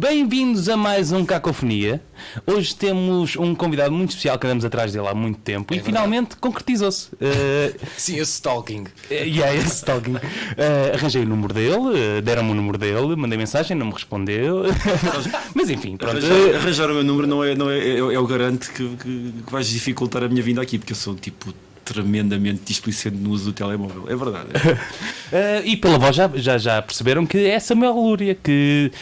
Bem-vindos a mais um Cacofonia. Hoje temos um convidado muito especial que andamos atrás dele há muito tempo e finalmente concretizou-se. Sim, esse stalking. Esse stalking. Arranjei o número dele, deram-me o número dele, mandei mensagem, não me respondeu. Mas enfim, pronto. Arranjar o meu número não é o garante que vais dificultar a minha vinda aqui, porque eu sou tipo tremendamente displicente no uso do telemóvel, é verdade. E pela voz já perceberam que é Samuel Lúria, que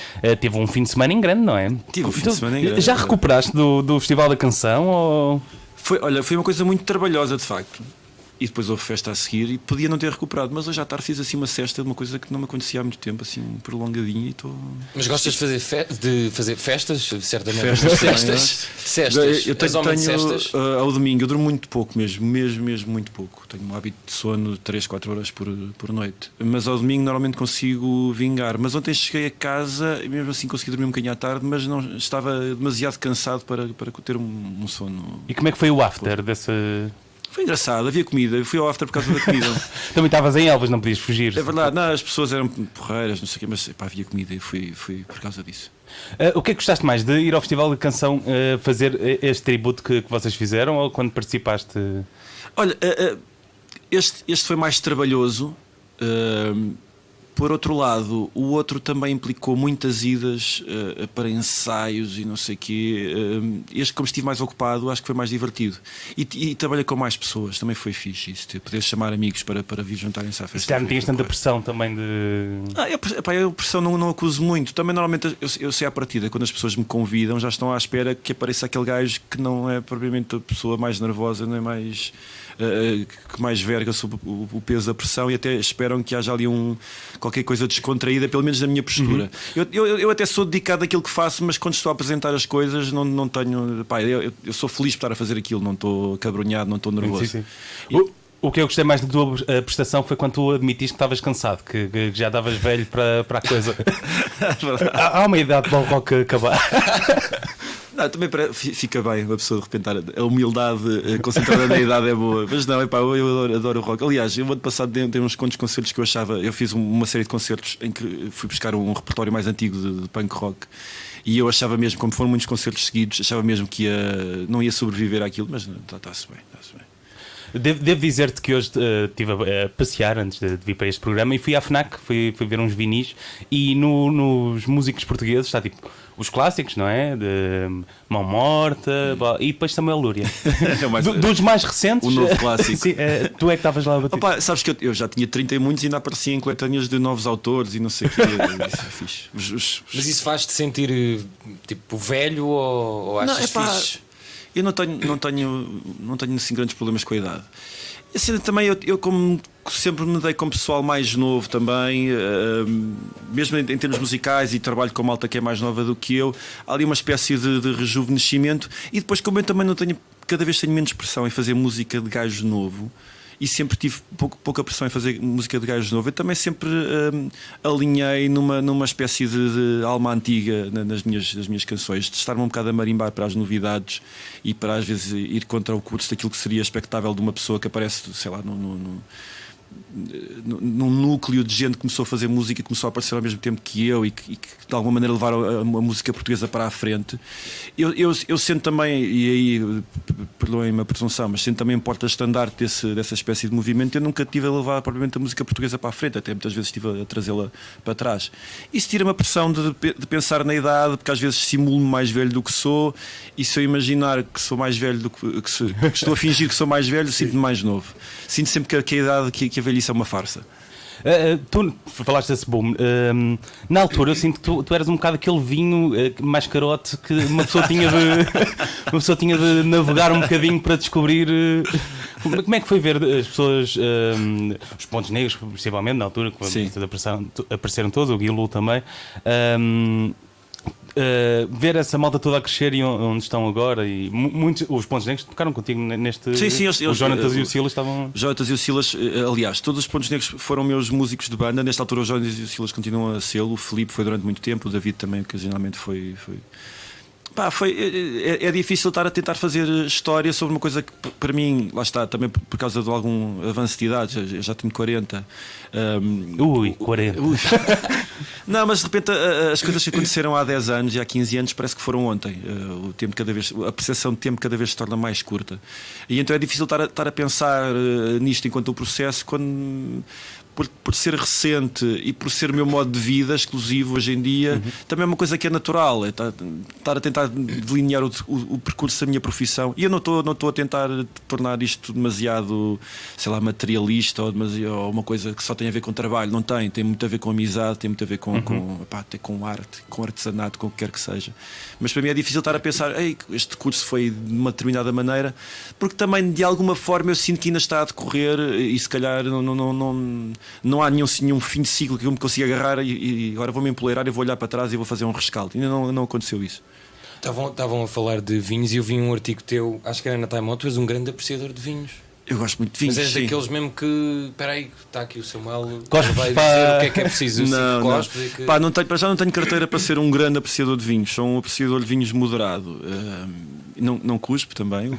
teve um fim de semana em grande, não é? Tive um fim de semana em grande. Já recuperaste do Festival da Canção? Ou... Foi uma coisa muito trabalhosa, de facto. E depois houve festa a seguir e podia não ter recuperado, mas hoje à tarde fiz assim uma cesta de uma coisa que não me acontecia há muito tempo, assim, prolongadinha e estou... Mas gostas de fazer festas? Certamente. Cestas. Eu tenho cestas? Ao domingo, eu durmo muito pouco mesmo muito pouco. Tenho um hábito de sono de 3-4 horas por noite. Mas ao domingo normalmente consigo vingar. Mas ontem cheguei a casa e mesmo assim consegui dormir um bocadinho à tarde, mas não estava demasiado cansado para ter um sono. E como é que foi o after dessa... Foi engraçado, havia comida, eu fui ao after por causa da comida. Também estavas em Elvas, não podias fugir. É verdade, não, as pessoas eram porreiras, não sei o quê, mas havia comida e fui por causa disso. O que é que gostaste mais de ir ao Festival de Canção fazer este tributo que vocês fizeram ou quando participaste? Olha, este foi mais trabalhoso. Por outro lado, o outro também implicou muitas idas para ensaios e não sei o quê. Este, como estive mais ocupado, acho que foi mais divertido. E trabalhei com mais pessoas, também foi fixe isso. Poder chamar amigos para vir juntarem-se à festa. Se calhar não tinhas tanta pressão também de... Eu pressão não acuso muito. Também normalmente eu sei à partida, quando as pessoas me convidam, já estão à espera que apareça aquele gajo que não é propriamente a pessoa mais nervosa, não é mais... que mais verga sob o peso da pressão e até esperam que haja ali qualquer coisa descontraída, pelo menos na minha postura. Eu até sou dedicado àquilo que faço, mas quando estou a apresentar as coisas não tenho... eu sou feliz por estar a fazer aquilo, não estou cabrunhado, não estou nervoso. Sim. O que eu gostei mais da tua prestação foi quando tu admitiste que estavas cansado, que já estavas velho para a coisa. Há uma idade para o rock acabar. Não, também fica bem uma pessoa de repente a humildade concentrada na idade é boa, mas não, eu adoro o rock. Aliás, eu ano passado dei uns quantos concertos que eu achava. Eu fiz uma série de concertos em que fui buscar um repertório mais antigo de punk rock e eu achava mesmo, como foram muitos concertos seguidos, achava mesmo que não ia sobreviver àquilo, mas está-se bem. Devo dizer-te que hoje estive a passear antes de vir para este programa e fui à FNAC, fui ver uns vinis e nos músicos portugueses está tipo os clássicos, não é? De Mão Morta e depois Samuel Lúria. Dos mais recentes. O novo clássico. Sim, tu é que estavas lá a bater. Opa, sabes que eu já tinha 30 e muitos e ainda aparecia em coletâneas de novos autores e não sei o quê. Isso é fixe. Mas isso faz-te sentir tipo velho ou achas fixe? Eu não tenho assim grandes problemas com a idade. Assim, também eu como sempre me dei com pessoal mais novo também, mesmo em termos musicais, e trabalho com malta que é mais nova do que eu, há ali uma espécie de rejuvenescimento. E depois, como eu também cada vez tenho menos pressão em fazer música de gajo novo, e sempre tive pouca pressão em fazer música de gajo novo, eu também sempre alinhei numa espécie de alma antiga nas minhas canções, de estar-me um bocado a marimbar para as novidades e para às vezes ir contra o curso daquilo que seria expectável de uma pessoa que aparece, sei lá, num núcleo de gente que começou a fazer música e começou a aparecer ao mesmo tempo que eu e que de alguma maneira levaram a música portuguesa para a frente. Eu sento também, e aí perdoem-me a presunção, mas sento também porta-estandarte dessa espécie de movimento. Eu nunca tive a levar propriamente a música portuguesa para a frente, até muitas vezes estive a trazê-la para trás. Isso tira-me a pressão de pensar na idade, porque às vezes simulo-me mais velho do que sou, e se eu imaginar que sou mais velho do que estou a fingir que sou mais velho, sinto-me mais novo. Sinto sempre que a idade, que a velhice é uma farsa. Tu falaste desse boom. Na altura eu sinto que tu eras um bocado aquele vinho mascarote que uma pessoa tinha de navegar um bocadinho para descobrir como é que foi ver as pessoas, os pontos negros, principalmente na altura, quando apareceram todos, o Guilu também. Ver essa malta toda a crescer e onde estão agora, e muitos, os Pontos Negros tocaram contigo neste. Sim, os Jonatas e o Silas estavam. Jonatas e o Silas, aliás, todos os Pontos Negros foram meus músicos de banda. Nesta altura, os Jonatas e o Silas continuam a ser. O Filipe foi durante muito tempo, o David também, ocasionalmente, foi É difícil estar a tentar fazer história sobre uma coisa que para mim, lá está, também por causa de algum avanço de idade, eu já tenho 40. 40. Não, mas de repente as coisas que aconteceram há 10 anos e há 15 anos parece que foram ontem. O tempo a percepção de tempo cada vez se torna mais curta. E então é difícil estar a pensar nisto enquanto o processo quando. Por ser recente e por ser o meu modo de vida exclusivo hoje em dia, também é uma coisa que é natural, é estar a tentar delinear o percurso da minha profissão. E eu não estou a tentar tornar isto demasiado, sei lá, materialista ou uma coisa que só tem a ver com trabalho. Não tem muito a ver com amizade, tem muito a ver com arte, com artesanato, com o que quer que seja. Mas para mim é difícil estar a pensar, este curso foi de uma determinada maneira, porque também de alguma forma eu sinto que ainda está a decorrer e se calhar não há nenhum fim de ciclo que eu me consiga agarrar e agora vou-me empoleirar e vou olhar para trás e vou fazer um rescaldo. Ainda não aconteceu isso. Estavam a falar de vinhos e eu vi um artigo teu, acho que era na Time Out, tu és um grande apreciador de vinhos. Eu gosto muito de vinhos. Mas és sim. daqueles mesmo que. Espera aí, está aqui o Samuel. Cospes vai para... dizer o que é preciso. Não. Que... Já não tenho carteira para ser um grande apreciador de vinhos. Sou um apreciador de vinhos moderado. Não cuspo também.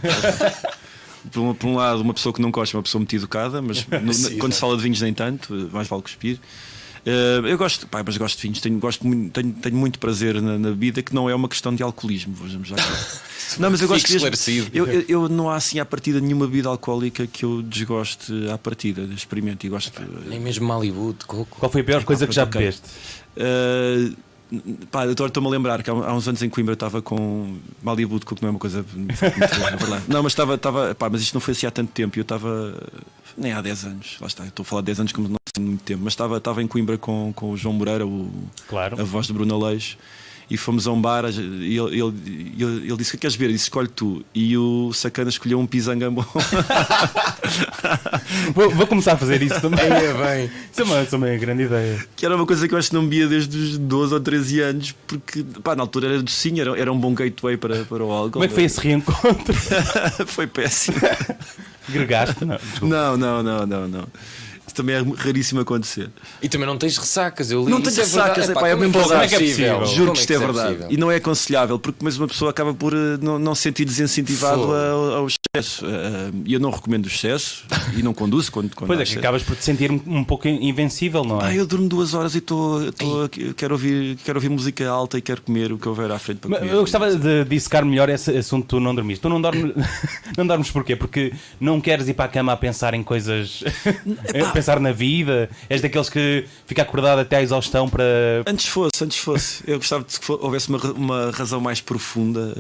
Por um lado, uma pessoa que não cospe é uma pessoa muito educada, mas quando se fala de vinhos nem tanto, mais vale cuspir. Eu gosto, mas gosto de vinhos, tenho muito prazer na bebida, que não é uma questão de alcoolismo. Vamos já não, mas eu gosto esclarecido. Eu não há assim à partida nenhuma bebida alcoólica que eu desgoste à partida, experimento e gosto. Nem mesmo Malibu de coco. Qual foi a pior coisa que já bebeste? Estou-me a lembrar que há uns anos em Coimbra estava com Malibu de coco, não é uma coisa muito verdade. Não, mas mas isto não foi assim há tanto tempo. Eu estava nem há 10 anos, lá está, estou a falar de 10 anos como não sei muito tempo, mas estava em Coimbra com o João Moreira, a voz de Bruno Aleixo, e fomos a um bar e ele disse: o que queres ver? Eu disse: escolhe tu. E o Sacana escolheu um pisangambon. Vou começar a fazer isso também. Bem. Isso é uma grande ideia. Que era uma coisa que eu acho que não bebia desde os 12 ou 13 anos, porque na altura era docinho, era um bom gateway para o álcool. Como é que foi esse reencontro? Foi péssimo. Gregaste? Não. Isso também é raríssimo acontecer. E também não tens ressacas, eu li. Não tenho ressacas, é mesmo como verdade. é que é possível? Juro que isto é verdade. Possível? E não é aconselhável, porque mas uma pessoa acaba por não se sentir desincentivado ao excesso. E eu não recomendo o excesso e não conduzo quando pois é, que acabas por te sentir um pouco invencível, não é? Eu durmo 2 horas e quero ouvir música alta e quero comer o que houver à frente para comer. Eu gostava de dissecar melhor esse assunto. Tu não dormiste. Tu não dormes porquê? Porque não queres ir para a cama a pensar em coisas, pensar na vida. És daqueles que fica acordado até à exaustão para... Antes fosse. Eu gostava de que houvesse uma razão mais profunda,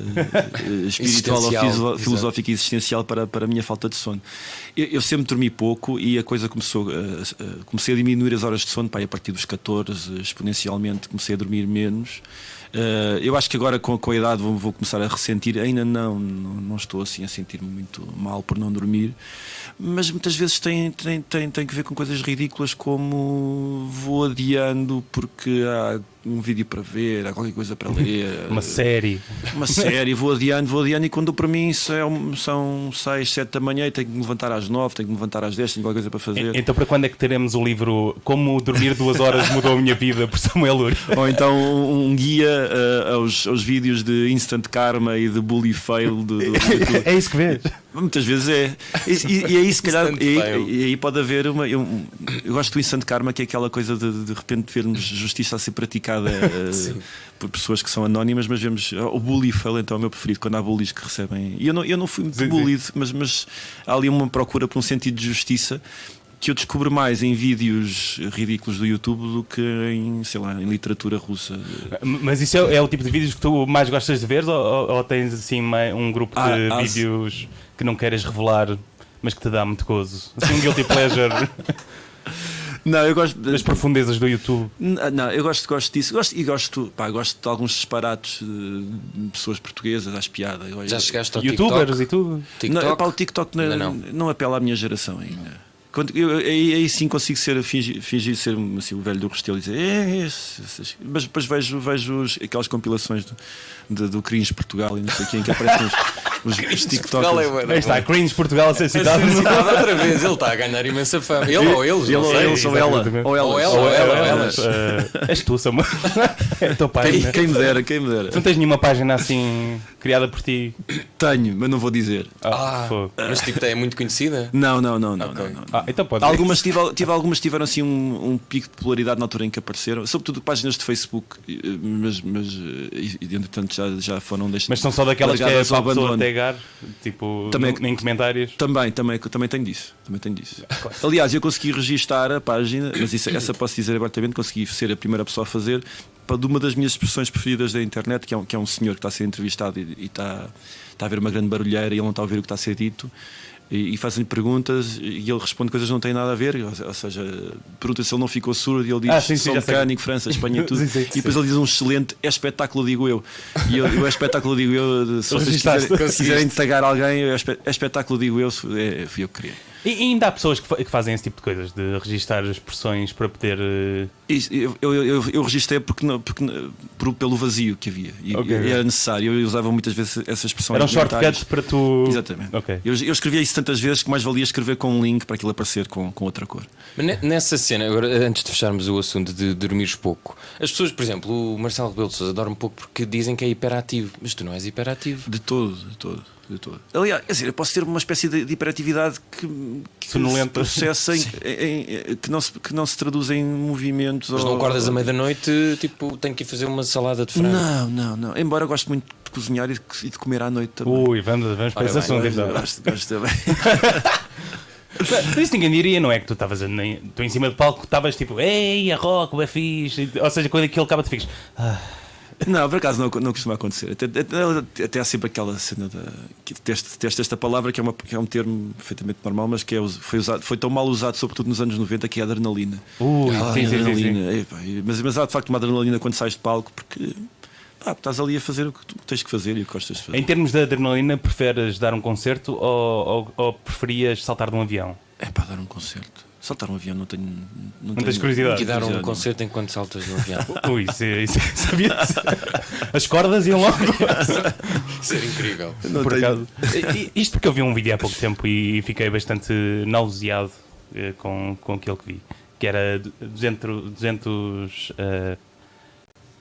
espiritual ou filosófica e existencial para a minha falta de sono. Eu sempre dormi pouco e a coisa comecei a diminuir as horas de sono, a partir dos 14, exponencialmente comecei a dormir menos. Eu acho que agora com a idade vou começar a ressentir. Ainda não estou assim a sentir-me muito mal por não dormir, mas muitas vezes tem que ver com coisas ridículas, como vou adiando porque há um vídeo para ver, há qualquer coisa para ler, uma série, vou adiando e quando para mim são 6, 7 da manhã e tenho que me levantar às 9, tenho que me levantar às 10, tenho qualquer coisa para fazer. Então para quando é que teremos o livro Como Dormir 2 Horas Mudou a Minha Vida, por Samuel Luria? Ou então um guia aos vídeos de Instant Karma e de Bully Fail É isso que vês? Muitas vezes é. E aí se calhar e aí pode haver eu gosto do Instant Karma, que é aquela coisa de repente vermos justiça a ser praticada por pessoas que são anónimas, mas vemos o Bully Fail, então é o meu preferido, quando há bullies que recebem. E eu não fui muito bullied, mas há ali uma procura por um sentido de justiça que eu descubro mais em vídeos ridículos do YouTube do que em literatura russa. Mas isso é o tipo de vídeos que tu mais gostas de ver, ou tens assim um grupo de vídeos que não queres revelar, mas que te dá muito gozo? Assim, um guilty pleasure. Não, eu gosto das profundezas do YouTube. Não, eu gosto disso. Gosto de alguns disparates de pessoas portuguesas às piadas. Já chegaste ao YouTubers TikTok? E tudo? TikTok? O TikTok não apela à minha geração ainda. Aí sim consigo fingir ser assim, o velho do Restelo e dizer mas depois vejo aquelas compilações do Cringe Portugal e não sei quem, que aparecem os Portugal TikTokers. é bué da Aí está, bom. Cringe Portugal a ser citado. Outra vez, ele está a ganhar imensa fama. Ele ou eles, Ele não ou sei. eles, ou ela. exatamente. Ou Ou elas. ela, ou ela, Ou elas. És tu, Samuel. É o teu pai. né? Quem me dera, quem me dera. Tu não tens nenhuma página assim criada por ti? Tenho, mas não vou dizer. Fogo. Mas tipo, é muito conhecida? Não. Então pode. Algumas algumas tiveram assim um pico de popularidade na altura em que apareceram, sobretudo páginas de Facebook, mas e entretanto já foram deixadas. Mas são só daquelas que é largadas para ao a pessoa abandono. tagar, tipo, Também- em comentários. Também tenho disso. Aliás, eu consegui registar a página, mas essa posso dizer abertamente, consegui ser a primeira pessoa a fazer de uma das minhas expressões preferidas da internet, que é um senhor que está a ser entrevistado e está a haver uma grande barulheira e ele não está a ouvir o que está a ser dito. E fazem-lhe perguntas e ele responde coisas que não têm nada a ver, ou seja, pergunta se ele não ficou surdo e ele diz sim, sou já sei. mecânico, França, Espanha e tudo. Sim. E depois ele diz um excelente é espetáculo, digo eu. E eu é espetáculo, digo eu. Se vocês Registaste. quiserem tagar alguém, é espetáculo, digo eu, fui eu que criei. E ainda há pessoas que fazem esse tipo de coisas, de registrar expressões para poder. Eu registrei pelo vazio que havia e Ok. era necessário. Eu usava muitas vezes essa expressão. Eram em comentários. shortcuts para tu. Exatamente. Ok. Eu escrevia isso tantas vezes que mais valia escrever com um link para aquilo aparecer com outra cor. Mas nessa cena, agora antes de fecharmos o assunto de dormires pouco, as pessoas, por exemplo, o Marcelo Rebelo de Sousa dorme pouco porque dizem que é hiperativo, mas tu não és hiperativo. De todo. Aliás, quer dizer, eu posso ter uma espécie de hiperatividade que se Sonolenta. processa que não se traduz em movimentos. Mas não acordas à meia da noite, tipo, tenho que ir fazer uma salada de frango. Não. Embora eu goste muito de cozinhar e de comer à noite também. Ui, vamos para esse Ora assunto bem, então. Gosto também. Mas isso ninguém diria, não é? Que tu estavas tu em cima do palco, estavas tipo, ei, a rock, é fixe. Ou seja, quando aquilo acaba, tu ficas. Não, por acaso não costuma acontecer. Até há sempre aquela cena que detesto esta palavra, que é um termo perfeitamente normal, mas que foi tão mal usado, sobretudo nos anos 90, que é a adrenalina. Sim. Adrenalina. Epá, mas há de facto uma adrenalina quando sais de palco, porque estás ali a fazer o que tu tens que fazer e o que gostas de fazer. Em termos de adrenalina, preferes dar um concerto ou preferias saltar de um avião? É para dar um concerto. Saltar um avião não tenho. Não tens curiosidade? E dar um Curiosidade, concerto enquanto saltas no avião. Ui, isso sabia. As cordas iam logo. Isso era incrível. Não Por tenho- acaso. Isto porque eu vi um vídeo há pouco tempo e fiquei bastante nauseado com aquilo que vi. Que era 200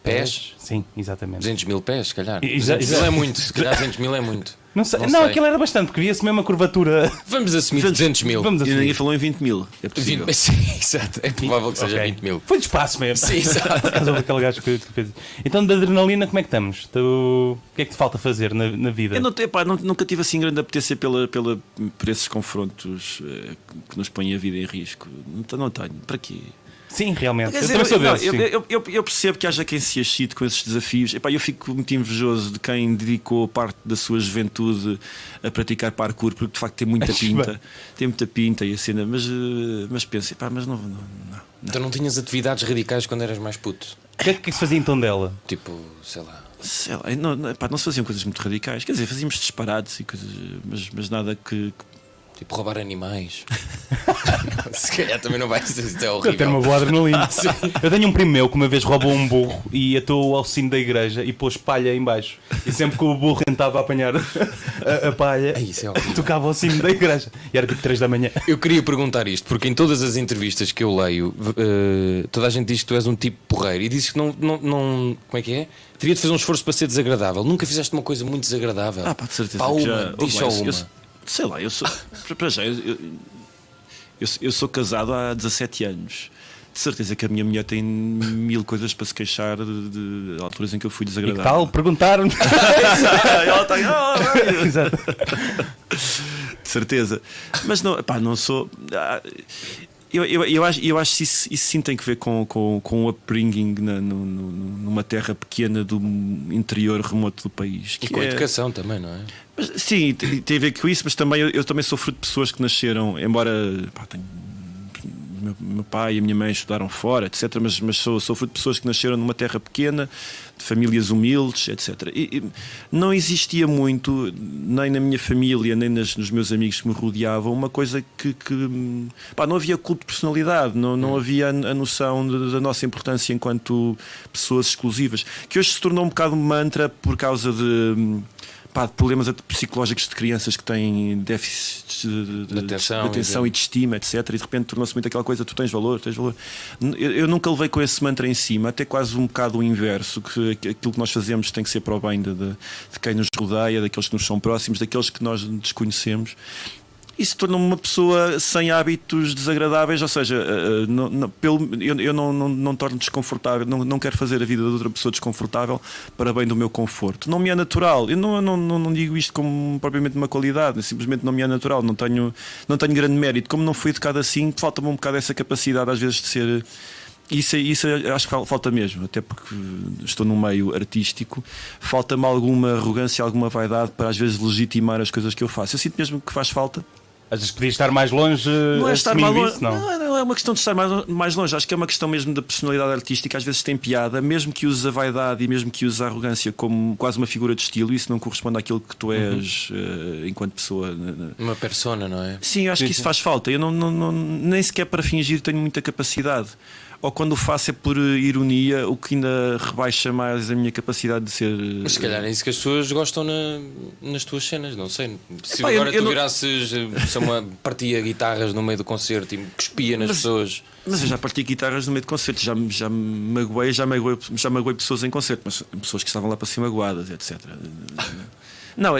Pés? Sim, exatamente. 200 mil pés, se calhar. Exato. 200 mil é muito, se calhar 200 mil é muito. Não sei. Não Não, sei. aquilo era bastante, porque via-se mesmo a curvatura. Vamos assumir 200 mil. Vamos E ninguém assumir. falou em 20 mil. É possível. 20, sim, exato. É provável que seja Ok. 20 mil. Foi de espaço mesmo. Sim, exato. Por causa daquele gajo que fez. Então, de adrenalina, como é que estamos? O que é que te falta fazer na vida? Eu nunca tive assim grande apetência por esses confrontos que nos põem a vida em risco. Não tenho. Para quê? Sim, realmente. Quer Eu dizer, também sou não, desses. sim. eu percebo que haja quem se excite com esses desafios. Epá, eu fico muito invejoso de quem dedicou parte da sua juventude a praticar parkour, porque de facto tem muita pinta. Tem muita pinta e a cena, mas penso, epá, mas não. Então não tinhas atividades radicais quando eras mais puto? O que é que se fazia então dela? Tipo, sei lá. Sei lá, não se faziam coisas muito radicais. Quer dizer, fazíamos disparates e coisas, mas nada que. Tipo, roubar animais. Se calhar também não vai ser, isso é Eu tenho uma horrível. boa adrenalina. Eu tenho um primo meu que uma vez roubou um burro e atou ao sino da igreja e pôs palha em baixo. E sempre que o burro tentava apanhar a palha, Ai, isso é horrível. tocava ao sino da igreja. E era tipo 3 da manhã. Eu queria perguntar isto, porque em todas as entrevistas que eu leio, toda a gente diz que tu és um tipo porreiro e dizes que não. Como é que é? Teria de fazer um esforço para ser desagradável. Nunca fizeste uma coisa muito desagradável. Pá, de certeza. Pá, que uma, já, diz só uma. Sei lá, eu sou. Para já, eu sou casado há 17 anos. De certeza que a minha mulher tem 1000 coisas para se queixar de alturas em que eu fui E que desagradável. tal? Perguntaram-me. Ela está. Exato. De certeza. Mas não sou. Eu acho que isso sim tem que ver com o upbringing numa terra pequena do interior remoto do país. E com a educação também, não é? Mas, sim, tem a ver com isso, mas também eu também sou fruto de pessoas que nasceram, embora meu pai e a minha mãe estudaram fora, etc. Mas sou fruto de pessoas que nasceram numa terra pequena, de famílias humildes, etc. E não existia muito, nem na minha família, nem nos meus amigos que me rodeavam, uma coisa que não havia culto de personalidade, não havia a noção da nossa importância enquanto pessoas exclusivas, que hoje se tornou um bocado mantra por causa de pá, de problemas psicológicos de crianças que têm déficits de atenção e de estima, etc. E de repente tornou-se muito aquela coisa: tu tens valor, tens valor. Eu nunca levei com esse mantra em cima, até quase um bocado o inverso, que aquilo que nós fazemos tem que ser para o bem de quem nos rodeia, daqueles que nos são próximos, daqueles que nós desconhecemos. Isso torna-me uma pessoa sem hábitos desagradáveis, ou seja, eu não torno desconfortável, não quero fazer a vida de outra pessoa desconfortável para bem do meu conforto. Não me é natural. Eu não digo isto como propriamente uma qualidade, simplesmente não me é natural, não tenho grande mérito. Como não fui educado assim, falta-me um bocado essa capacidade às vezes de ser. Isso acho que falta mesmo, até porque estou num meio artístico, falta-me alguma arrogância, alguma vaidade para às vezes legitimar as coisas que eu faço. Eu sinto mesmo que faz falta. Às vezes podias estar mais longe. Não é estar mais longe, isso, não é uma questão de estar mais longe. Acho que é uma questão mesmo da personalidade artística. Às vezes tem piada, mesmo que uses a vaidade e mesmo que uses a arrogância como quase uma figura de estilo. Isso não corresponde àquilo que tu és enquanto pessoa. Uma persona, não é? Sim, eu acho que isso faz falta. Eu nem sequer para fingir tenho muita capacidade. Ou quando o faço é por ironia, o que ainda rebaixa mais a minha capacidade de ser. Mas se calhar é isso que as pessoas gostam nas tuas cenas, não sei. Se Epá, agora tu virasses, partia guitarras no meio do concerto e cuspia nas pessoas. Mas eu já parti guitarras no meio de concertos, já magoei pessoas em concerto, mas pessoas que estavam lá para ser magoadas, etc. Não,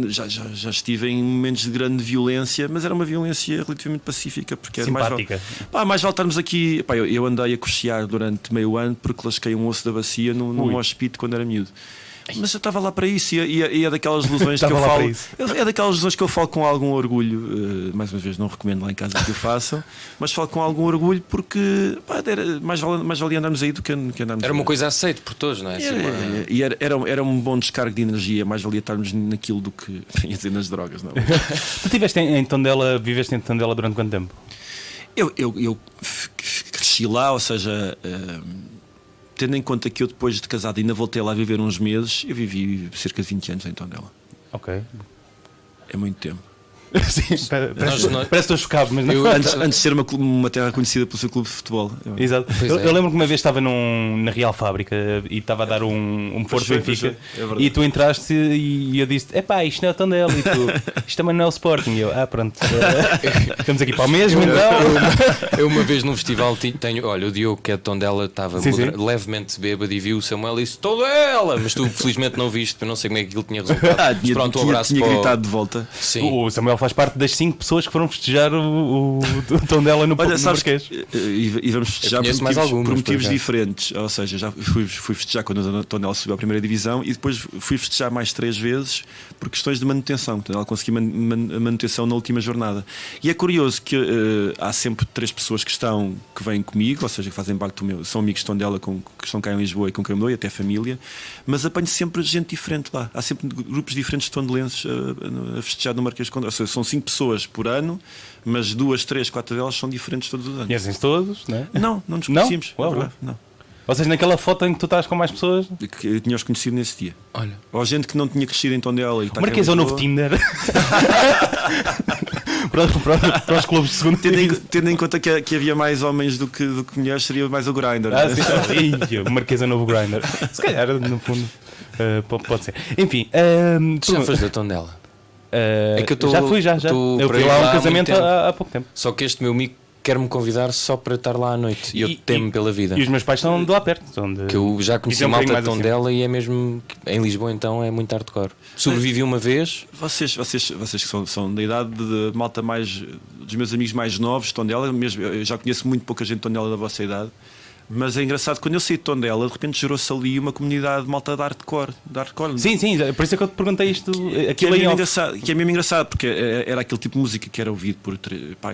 já estive em momentos de grande violência, mas era uma violência relativamente pacífica, porque era simpática. Mais vale estarmos aqui. Pá, eu andei a cochear durante meio ano porque lasquei um osso da bacia num hospício quando era miúdo. Mas eu estava lá para isso e é daquelas lesões que eu falo. É daquelas lesões que eu falo com algum orgulho. Mais uma vez, não recomendo lá em casa que o façam, mas falo com algum orgulho porque mais valia andarmos aí do que andarmos. Era uma coisa aceita por todos, não é? Era um bom descargo de energia, mais valia estarmos naquilo do que ia dizer nas drogas. Não? Tu viveste em Tondela durante quanto tempo? Eu cresci lá, ou seja. Tendo em conta que eu depois de casado ainda voltei lá a viver uns meses, eu vivi cerca de 20 anos em Tondela. Ok. É muito tempo. Sim, parece que estou chocado, mas não. Antes de ser uma terra conhecida pelo seu clube de futebol. Exato. Eu lembro que uma vez estava na Real Fábrica e estava a dar um Porto Benfica e tu entraste e eu disse: epá, isto não é o Tondela, e tu, isto também não é o Sporting. E eu, pronto, estamos aqui para o mesmo. Então. Eu uma vez num festival olha, o Diogo, que é de Tondela, estava levemente bêbado e viu o Samuel e disse: Tondela! Mas tu felizmente não viste, eu não sei como é que aquilo tinha resultado. Pronto, um abraço tinha para gritado de volta. Sim. O Samuel faz parte das 5 pessoas que foram festejar o Tondela no Marquês. E vamos festejar por motivos diferentes. Ou seja, já fui festejar quando a Tondela subiu à primeira divisão e depois fui festejar mais 3 vezes por questões de manutenção. Portanto, ela conseguiu a manutenção na última jornada. E é curioso que há sempre 3 pessoas que vêm comigo, ou seja, que fazem parte do meu, são amigos de Tondela que estão cá em Lisboa e com quem eu me dou, e até família, mas apanho sempre gente diferente lá. Há sempre grupos diferentes de tondelenses a festejar no Marquês de Condor. Ou seja, são 5 pessoas por ano, mas 2, 3, 4 delas são diferentes todos os anos. Conhecem-se todos, não é? Não nos conhecíamos. Não. Ou seja, naquela foto em que tu estás com mais pessoas que eu tinha-os conhecido nesse dia. Olha. Ou gente que não tinha crescido em Tondela e está Marquês é o novo Tinder. para os clubes de segunda. Tendo em conta que havia mais homens do que mulheres, seria mais o Grindr. Sim. O Marquês é o novo Grindr. Se calhar, no fundo, pode ser. Enfim, já foste da Tondela? É que já fui. Eu fui lá a um casamento há pouco tempo. Só que este meu amigo quer-me convidar só para estar lá à noite. E eu temo pela vida. E os meus pais são de lá perto. Que eu já conheci a malta de Tondela e é mesmo. Em Lisboa, então, é muito hardcore. Sobrevivi uma vez. Vocês que são da idade de malta dos meus amigos mais novos de Tondela, mesmo, eu já conheço muito pouca gente de Tondela da vossa idade. Mas é engraçado, quando eu saí de Tondela, de repente gerou-se ali uma comunidade de malta de hardcore. Sim, por isso é que eu te perguntei isto. Que é mesmo engraçado, porque era aquele tipo de música que era ouvido por.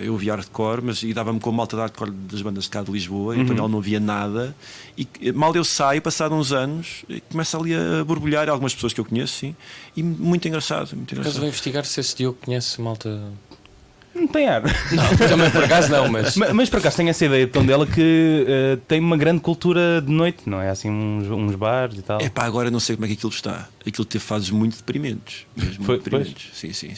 Eu ouvia hardcore, mas dava-me com a malta de hardcore das bandas de cá de Lisboa, e em Tondela não havia nada. E mal eu saio, passado uns anos, começa ali a borbulhar algumas pessoas que eu conheço, sim, e muito engraçado. Mas vou investigar se esse Diogo conhece malta. Não tem ar. Não, também por acaso não, mas por acaso tenho essa ideia de Tondela que tem uma grande cultura de noite, não é? Assim, uns bares e tal. Agora não sei como é que aquilo está. Aquilo teve fases muito deprimentes. Mesmo muito deprimentes. Sim.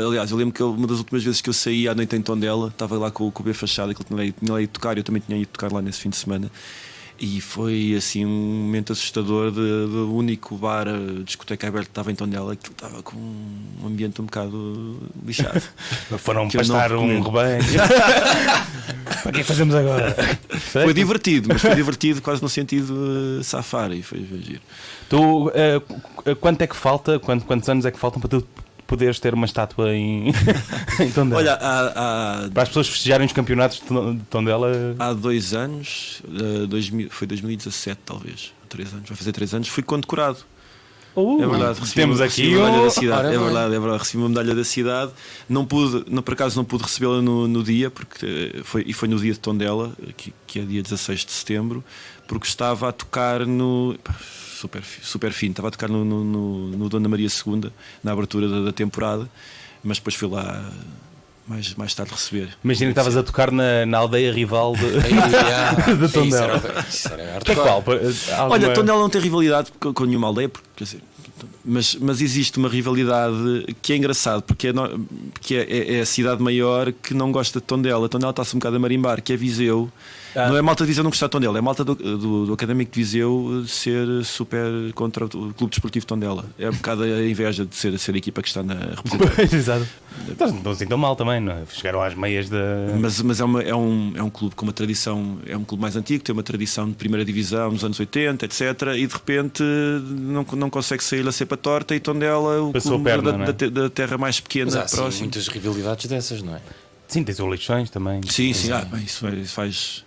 Aliás, eu lembro que uma das últimas vezes que eu saí à noite em Tondela, estava lá com o B Fachada, que ele tinha lá ido tocar, eu também tinha ido tocar lá nesse fim de semana. E foi assim um momento assustador do único bar, discoteca aberta que estava em Tondela, que estava com um ambiente um bocado lixado. Foram Que eu não pastar um recomendo. rebanho. Para que fazemos agora? Foi divertido, mas foi divertido quase no sentido safar, e foi giro. Tu, quanto é que falta? Quantos anos é que faltam para tu poderes ter uma estátua em Tondela? Olha, Para as pessoas festejarem os campeonatos de Tondela. há 2 anos, foi 2017 talvez, 3 anos, vai fazer 3 anos, fui condecorado. É verdade, temos recebi aqui uma medalha um- da cidade. Ora É bem. verdade, recebi uma medalha da cidade. Por acaso não pude recebê-la no dia, porque foi no dia de Tondela, que é dia 16 de setembro, porque estava a tocar no. Super fino, estava a tocar no Dona Maria II, na abertura da temporada, mas depois fui lá mais tarde receber. Imagina que estavas a tocar na aldeia rival de. De Tondela. Isso era Que é hardcore. qual? Olha, Tondela não tem rivalidade com nenhuma aldeia, porque, quer dizer, mas existe uma rivalidade que é engraçado, porque é a cidade maior que não gosta de Tondela. Tondela está-se um bocado a marimbar, que é Viseu. Ah. Não é malta de Viseu não gostar de Tondela, é malta do Académico de Viseu ser super contra o Clube Desportivo de Tondela. É um bocado a inveja de ser a equipa que está na República. Pois, exato. Então, não assim tão mal também, não é? Chegaram às meias da. Mas é um clube com uma tradição, é um clube mais antigo, tem uma tradição de primeira divisão nos anos 80, etc. E de repente não consegue sair a cepa torta, e Tondela, o Passou a clube perna, da, não é? da terra mais pequena, Mas há assim, próxima. muitas rivalidades dessas, não é? Sim, tens o Leixões também. Sim, bem, isso faz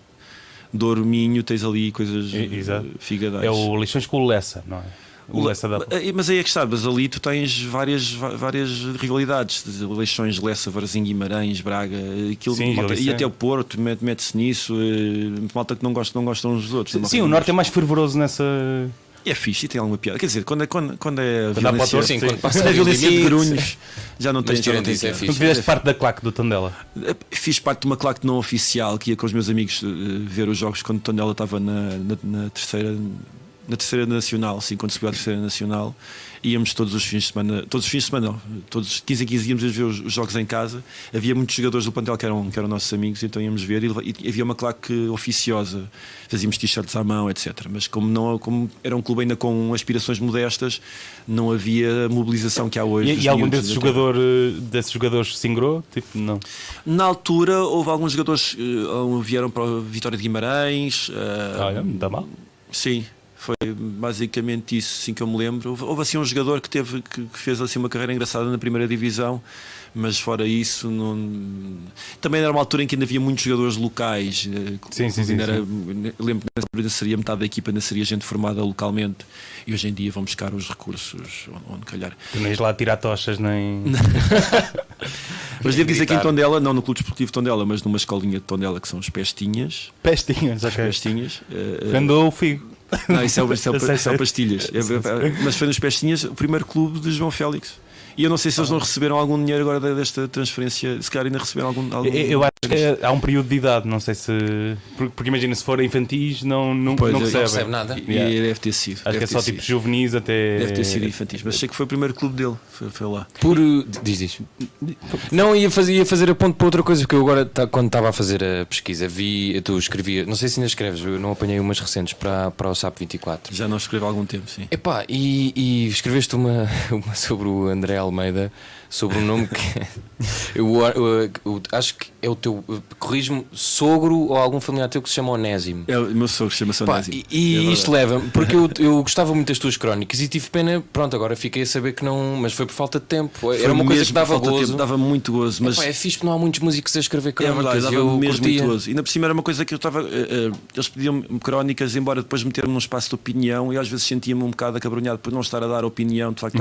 Douro, Minho, tens ali coisas Exato. figadais. É o Leixões com o Lessa, não é? O Lessa da. Mas aí é que está, mas ali tu tens várias rivalidades, eleições, Lessa, Varzim, Guimarães, Braga, aquilo, Sim, malta, isso e é. até o Porto mete-se nisso, malta que não gostam uns dos outros. Sim, o Norte é mais fervoroso nessa. E é fixe e tem alguma piada. Quer dizer, quando é dá para violência, o Sim, sim. quando passa quando é ali o violência de limite. grunhos, já não tem Mas tirando isso, é piada. Tu fixe. fizeste parte da claque do Tondela. Fiz parte de uma claque não oficial que ia com os meus amigos ver os jogos quando Tondela estava na terceira nacional, sim, quando subiu à terceira nacional. Íamos todos os fins de semana, não, todos os 15 em 15 íamos ver os jogos em casa. Havia muitos jogadores do plantel que eram nossos amigos, então íamos ver, e havia uma claque oficiosa, fazíamos t-shirts à mão, etc. Mas como era um clube ainda com aspirações modestas, não havia a mobilização que há hoje. dos E algum miúdos, desses jogadores se ingrou? Tipo, não. Na altura houve alguns jogadores que vieram para a Vitória de Guimarães. Olha, não está mal. Sim, foi basicamente isso, assim que eu me lembro. Houve assim um jogador que fez assim uma carreira engraçada na primeira divisão, mas fora isso também era uma altura em que ainda havia muitos jogadores locais. Sim. Eu lembro que nessa altura seria metade da equipa, ainda seria gente formada localmente, e hoje em dia vão buscar os recursos onde calhar. Tu não ias lá tirar tochas nem. Mas devo dizer que em Gritar. Tondela, não no Clube Desportivo de Tondela, mas numa escolinha de Tondela, que são os Pestinhas. Pestinhas, ok. Pestinhas. Andou o figo. Não, isso Sei. são pastilhas. Mas foi nos Pestinhas o primeiro clube de João Félix. E eu não sei se eles não receberam algum dinheiro agora desta transferência. Se calhar ainda receberam algum. Eu acho que há um período de idade, não sei se. Porque imagina, se for infantis, não Pois, não não recebe. recebe nada. E Yeah. deve ter sido. Acho que é só tipo juvenis até. Deve ter sido infantis. Mas sei que foi o primeiro clube dele. Foi lá. Diz. Não, ia fazer a ponto para outra coisa, porque eu agora, quando estava a fazer a pesquisa, tu escrevia, não sei se ainda escreves, eu não apanhei umas recentes para o SAP 24. Já não escrevo há algum tempo, sim. Epá, e escreveste uma sobre o André Almeida, sobre um nome que eu acho que é o teu, corrijo-me, sogro ou algum familiar teu que se chama Onésimo. É, o meu sogro chama-se Pá, Onésimo. e isto leva-me, porque eu gostava muito das tuas crónicas e tive pena, pronto, agora fiquei a saber que não, mas foi por falta de tempo. Era uma coisa que dava gozo. Dava muito gozo, mas Epá, é fixe porque não há muitos músicos a escrever é crónicas. verdade, dava eu mesmo curtia. muito gozo. Ainda por cima era uma coisa que eu estava. Eles pediam-me crónicas, embora depois meter-me num espaço de opinião, e às vezes sentia-me um bocado acabrunhado por não estar a dar opinião. De facto,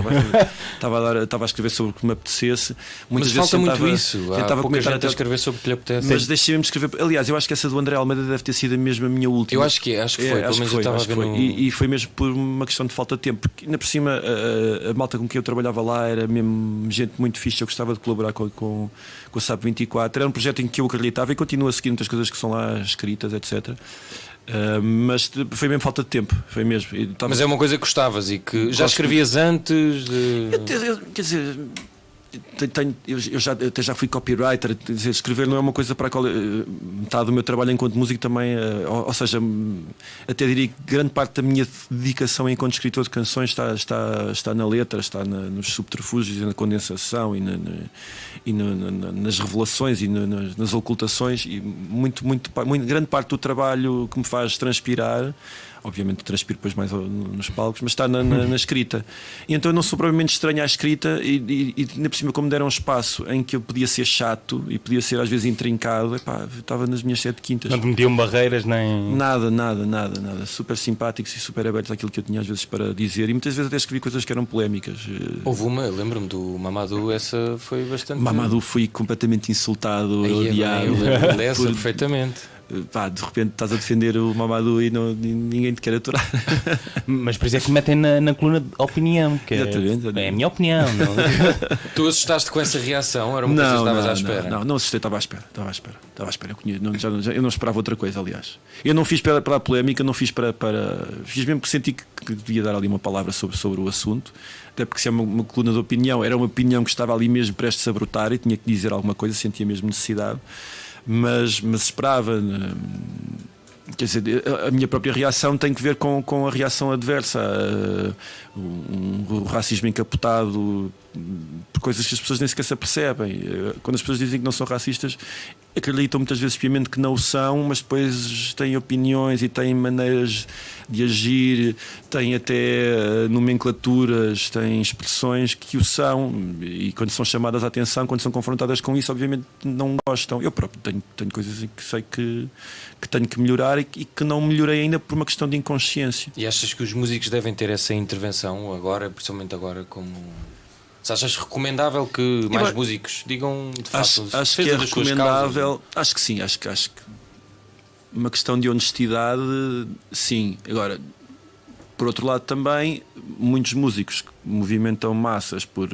estava a escrever sobre o que me apetecesse. Muitas Mas vezes falta tentava, muito isso. Há tentava pouca comentar gente a até. escrever sobre o que lhe apetece. Mas deixei-me escrever. Aliás, eu acho que essa do André Almeida deve ter sido mesmo a minha última. Eu acho que foi, pelo acho menos que eu foi, estava a acho que ver foi. no... E foi mesmo por uma questão de falta de tempo, porque ainda por cima a malta com quem eu trabalhava lá era mesmo gente muito fixe. Eu gostava de colaborar com o SAP 24. Era um projeto em que eu acreditava e continuo a seguir muitas coisas que são lá escritas, etc. Mas foi mesmo falta de tempo. Foi mesmo. Mas é uma coisa que gostavas e que já escrevias antes de... Quer dizer, eu até já fui copywriter, dizer, escrever não é uma coisa para a qual metade do meu trabalho enquanto músico também, ou seja, até diria que grande parte da minha dedicação enquanto escritor de canções está na letra, está nos subterfúgios e na condensação e nas revelações e nas ocultações, e muito grande parte do trabalho que me faz transpirar. Obviamente transpiro depois mais nos palcos, mas está na escrita. E então eu não sou provavelmente estranho à escrita, e ainda por cima, como deram um espaço em que eu podia ser chato e podia ser às vezes intrincado, estava nas minhas 7 quintas. Não te metiam barreiras nem. Nada. Super simpáticos e super abertos àquilo que eu tinha às vezes para dizer, e muitas vezes até escrevi coisas que eram polémicas. Houve uma, lembro-me do Mamadou, essa foi bastante. Mamadou, fui completamente insultado, Aí, odiado. eu lembro dessa perfeitamente. De repente estás a defender o Mamadou e ninguém te quer aturar. Mas por isso é que me metem na coluna de opinião, que é a minha opinião. Não? Tu assustaste com essa reação? Era uma coisa que estavas à espera? Não assustei, estava à espera. Eu não esperava outra coisa, aliás. Eu não fiz para a polémica, não fiz para. Fiz mesmo que senti que devia dar ali uma palavra sobre o assunto. Até porque se é uma coluna de opinião, era uma opinião que estava ali mesmo prestes a brotar e tinha que dizer alguma coisa, sentia mesmo necessidade. Mas esperava, quer dizer, a minha própria reação tem que ver com a reação adversa, o racismo encapotado por coisas que as pessoas nem sequer se apercebem. Quando as pessoas dizem que não são racistas, acreditam muitas vezes piamente que não o são, mas depois têm opiniões e têm maneiras de agir, têm até nomenclaturas, têm expressões que o são, e quando são chamadas à atenção, quando são confrontadas com isso, obviamente não gostam. Eu próprio tenho coisas em que sei que tenho que melhorar e que não melhorei ainda por uma questão de inconsciência. E achas que os músicos devem ter essa intervenção agora, principalmente agora, como... Se achas recomendável que mais músicos digam de facto? Acho que é recomendável. Acho que sim, acho que uma questão de honestidade, sim. Agora, por outro lado, também muitos músicos que movimentam massas por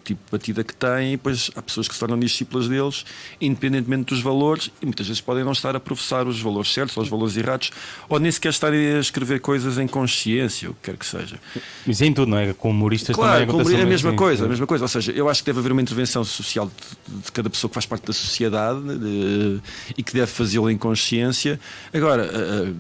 tipo de batida que têm, e depois há pessoas que se tornam discípulas deles, independentemente dos valores, e muitas vezes podem não estar a professar os valores certos ou os valores errados, ou nem sequer estar a escrever coisas em consciência, o que quer que seja. Isso é em tudo, não é? Com humoristas claro, também é a mesma coisa. Ou seja, eu acho que deve haver uma intervenção social de cada pessoa que faz parte da sociedade, e que deve fazê-lo em consciência. Agora,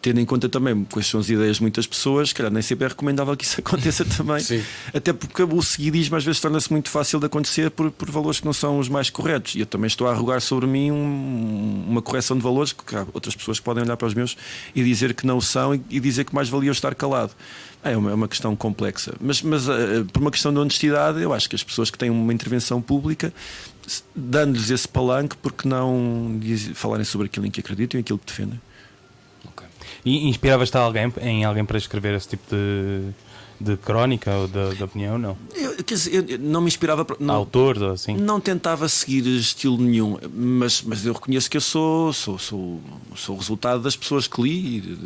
tendo em conta também quais são as ideias de muitas pessoas, se calhar nem sempre é recomendável que isso aconteça também. Sim. Até porque o seguidismo às vezes torna-se muito fácil de acontecer por valores que não são os mais corretos. E eu também estou a arrogar sobre mim uma correção de valores, porque há outras pessoas que podem olhar para os meus e dizer que não são, e dizer que mais valia eu estar calado. É uma questão complexa. Mas por uma questão de honestidade, eu acho que as pessoas que têm uma intervenção pública, dando-lhes esse palanque, porque não falarem sobre aquilo em que acreditam e aquilo que defendem. E inspiravas-te em alguém para escrever esse tipo de crónica ou de opinião? Não? Eu não me inspirava. Autores ou assim? Não tentava seguir estilo nenhum, mas eu reconheço que eu sou o resultado das pessoas que li.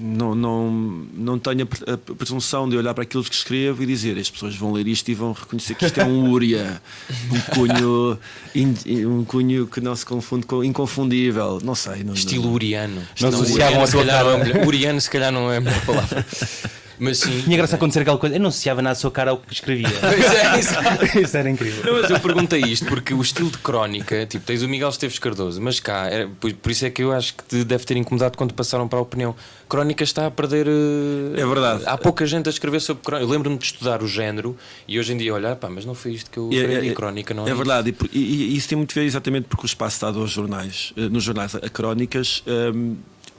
Não tenho a presunção de olhar para aquilo que escrevo e dizer: as pessoas vão ler isto e vão reconhecer que isto é um Uria, um cunho que não se confunde com inconfundível. Não sei. Estilo uriano. Não associavam a tua cara. Uriano, se calhar, não é a melhor palavra. Mas sim. Tinha graça acontecer aquela coisa. Eu não associava nada à sua cara ao que escrevia. Isso era incrível. Não, mas eu perguntei isto porque o estilo de crónica, tipo, tens o Miguel Esteves Cardoso, mas cá, por isso é que eu acho que te deve ter incomodado quando passaram para a opinião. Crónica está a perder. É verdade. Há pouca gente a escrever sobre crónica. Eu lembro-me de estudar o género e hoje em dia olhar, mas não foi isto que eu aprendi. Crónica, não é? É verdade. E isso tem muito a ver exatamente porque o espaço dado aos jornais, nos jornais a crónicas,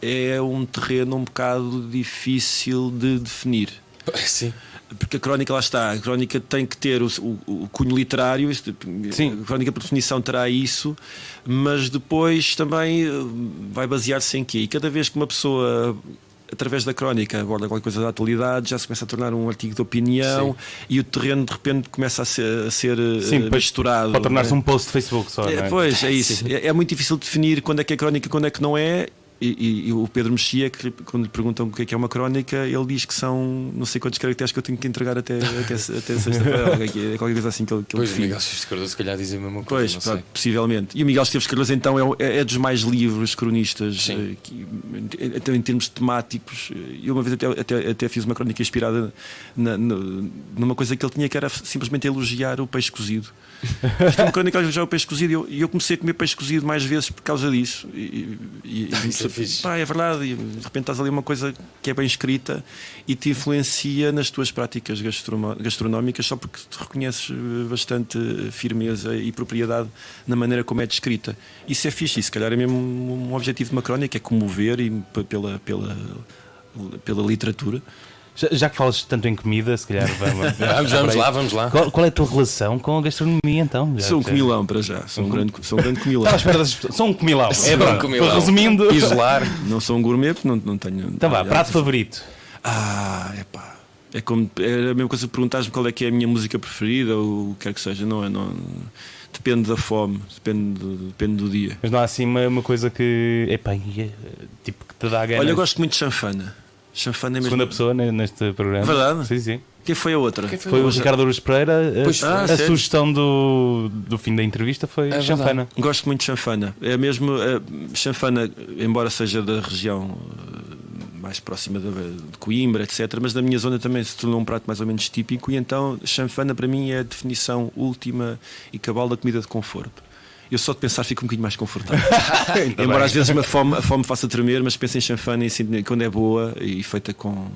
é um terreno um bocado difícil de definir. Sim. Porque a crónica, lá está, a crónica tem que ter o cunho literário. Sim. A crónica por definição terá isso, mas depois também vai basear-se em quê? E cada vez que uma pessoa, através da crónica, aborda qualquer coisa da atualidade, já se começa a tornar um artigo de opinião. Sim. E o terreno de repente começa a ser misturado. Pode tornar-se um post de Facebook só. Pois, é isso. É muito difícil definir quando é que é crónica e quando é que não é. E o Pedro Mexia, que quando lhe perguntam o que é uma crónica, ele diz que são não sei quantos caracteres que eu tenho que entregar até sexta-feira. Qualquer coisa assim que ele Pois, o define. Miguel Esteves de Cardoso, se calhar, diz a mesma coisa. Pois, não pronto, sei. possivelmente. E o Miguel Esteves de Cardoso, então, é dos mais livres cronistas, até em termos temáticos. Eu uma vez até fiz uma crónica inspirada numa coisa que ele tinha, que era simplesmente elogiar o peixe cozido. Isto é uma crónica a elogiar o peixe cozido, e eu comecei a comer peixe cozido mais vezes por causa disso. Isso é fixe. Pá, é verdade, e de repente estás ali uma coisa que é bem escrita e te influencia nas tuas práticas gastronómicas, só porque te reconheces bastante firmeza e propriedade na maneira como é descrita. Isso é fixe, e se calhar é mesmo um objetivo de uma crónica, é comover e pela literatura. Já que falas tanto em comida, se calhar Vamos lá. Qual é a tua relação com a gastronomia então? Sou um comilão para já, sou um grande comilão. Estava à espera das pessoas. Sou um comilão. É um verdade. comilão. Resumindo. Isolar. Não sou um gourmet, porque não tenho. Então vá, prato favorito. Epá. É a mesma coisa que perguntares-me qual é que é a minha música preferida ou o que quer que seja. Não, depende da fome, depende do dia. Mas não há assim uma coisa que. Epá, tipo que te dá ganas. Olha, eu gosto muito de chanfana. Chanfana é mesmo. Segunda pessoa neste programa. Verdade? Sim, sim. Quem foi a outra? Foi o Ricardo Aruz Pereira. Pois, A sério? sugestão do fim da entrevista foi É chanfana. Gosto muito de chanfana. É mesmo. Chanfana, embora seja da região mais próxima de Coimbra, etc., mas na minha zona também se tornou um prato mais ou menos típico, e então chanfana para mim é a definição última e cabal da comida de conforto. Eu só de pensar fico um bocadinho mais confortável. Embora às vezes a fome faça tremer, mas penso em chanfana e sinto quando é boa e feita como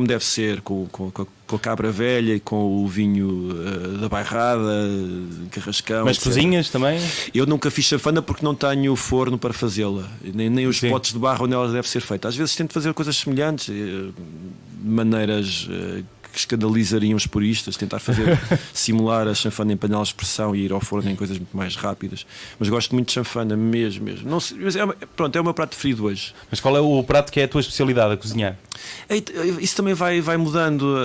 deve ser, com a cabra velha e com o vinho da bairrada, carrascão. Mas etc. cozinhas também? Eu nunca fiz chanfana porque não tenho forno para fazê-la, nem os potes de barro onde ela deve ser feita. Às vezes tento fazer coisas semelhantes, de maneiras que escandalizariam os puristas, tentar simular a chanfana em panelas de pressão e ir ao forno em coisas muito mais rápidas. Mas gosto muito de chanfana mesmo. Não sei, mas é o meu prato preferido hoje. Mas qual é o prato que é a tua especialidade a cozinhar? Isso também vai mudando.